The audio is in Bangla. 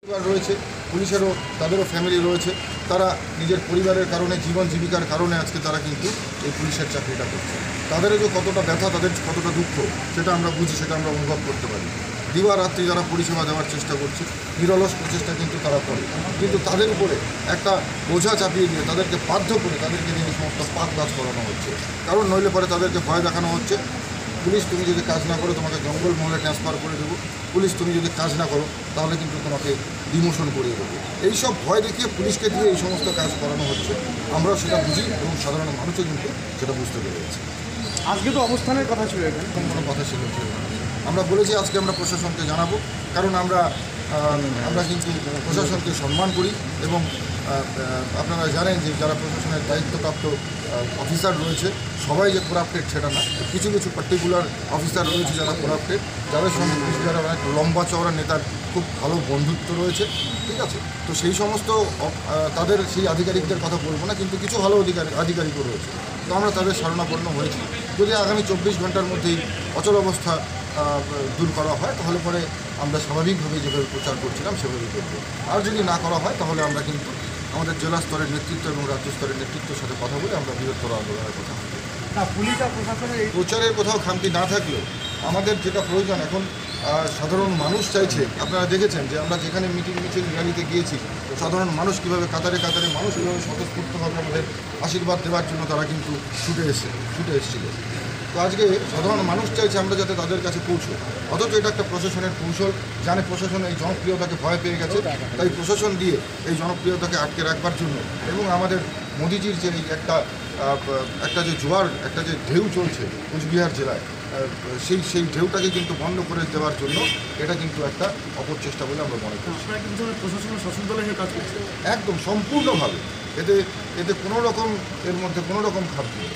পরিবার রয়েছে, পুলিশেরও তাদেরও ফ্যামিলি রয়েছে, তারা নিজের পরিবারের কারণে, জীবন জীবিকার কারণে আজকে তারা কিন্তু এই পুলিশের চাকরিটা করছে। তাদেরও যে কতটা ব্যথা, তাদের কতটা দুঃখ, সেটা আমরা বুঝি, সেটা আমরা অনুভব করতে পারি। দিবারাত্রি যারা পরিষেবা দেওয়ার চেষ্টা করছে, নিরলস প্রচেষ্টা কিন্তু তারা করে, কিন্তু তাদের উপরে একটা বোঝা চাপিয়ে দিয়ে, তাদেরকে বাধ্য করে তাদেরকে নিয়ে সমস্ত পাক কাজ করানো হচ্ছে। কারণ নইলে পরে তাদেরকে ভয় দেখানো হচ্ছে, পুলিশ তুমি যদি কাজ না করো তোমাকে জঙ্গলমহলে ট্রান্সফার করে দেবো, পুলিশ তুমি যদি কাজ না করো তাহলে কিন্তু তোমাকে ডিমোশন করিয়ে দেবো। এইসব ভয় দেখিয়ে পুলিশকে দিয়ে এই সমস্ত কাজ করানো হচ্ছে। আমরাও সেটা বুঝি এবং সাধারণ মানুষও কিন্তু সেটা বুঝতে পেরেছি। আজকে তো অবস্থানের কথা ছিল, এখানে কোনো কথা ছিল না। আমরা বলেছি আজকে আমরা প্রশাসনকে জানাবো, কারণ আমরা কিন্তু প্রশাসনকে সম্মান করি এবং আপনারা জানেন যে যারা প্রশাসনের দায়িত্বপ্রাপ্ত অফিসার রয়েছে সবাই যে করাপ্টেড সেটা না, কিছু কিছু পার্টিকুলার অফিসার রয়েছে যারা করাপ্টেড, যাদের সঙ্গে কুচবিহারের অনেক লম্বা চওড়া নেতার খুব ভালো বন্ধুত্ব রয়েছে, ঠিক আছে। তো সেই সমস্ত তাদের সেই আধিকারিকদের কথা বলবো না, কিন্তু কিছু ভালো আধিকারিকও রয়েছে। তো আমরা তাদের শরণাপন্ন হয়েছি। যদি আগামী 24 ঘন্টার মধ্যেই অচল অবস্থা দূর করা হয় তাহলে পরে আমরা স্বাভাবিকভাবে যেভাবে প্রচার করছিলাম সেভাবেই করব। আর যদি না করা হয় তাহলে আমরা কিন্তু আমাদের জেলা স্তরের নেতৃত্ব এবং রাজ্য স্তরের নেতৃত্বের সাথে কথা বলে আমরা বৃহত্তর আন্দোলনের কথা হবে। পুলিশ আর প্রশাসনের এই প্রচারের কোথাও খামতি না থাকলেও আমাদের যেটা প্রয়োজন এখন, সাধারণ মানুষ চাইছে, আপনারা দেখেছেন যে আমরা যেখানে মিছিল র্যালিতে গিয়েছি, সাধারণ মানুষ কীভাবে কাতারে কাতারে মানুষ কীভাবে স্বতঃস্ফূর্তভাবে আমাদের আশীর্বাদ দেওয়ার জন্য তারা কিন্তু ছুটে এসেছিল। তো আজকে সাধারণ মানুষ চাইছে আমরা যাতে তাদের কাছে পৌঁছই, অথচ এটা একটা প্রশাসনের কৌশল, জানে প্রশাসন এই জনপ্রিয়তাকে ভয় পেয়ে গেছে, তাই প্রশাসন দিয়ে এই জনপ্রিয়তাকে আটকে রাখবার জন্য এবং আমাদের মোদিজির যে একটা যে জোয়ার, একটা যে ঢেউ চলছে কুচবিহার জেলায়, সেই ঢেউটাকে কিন্তু বন্ধ করে দেওয়ার জন্য এটা কিন্তু একটা অপচেষ্টা বলে আমরা মনে করি। প্রশাসনের শাসন দলের কাজ করছে একদম সম্পূর্ণভাবে, এতে কোনো রকম এর মধ্যে কোনো রকম খাপ নেই।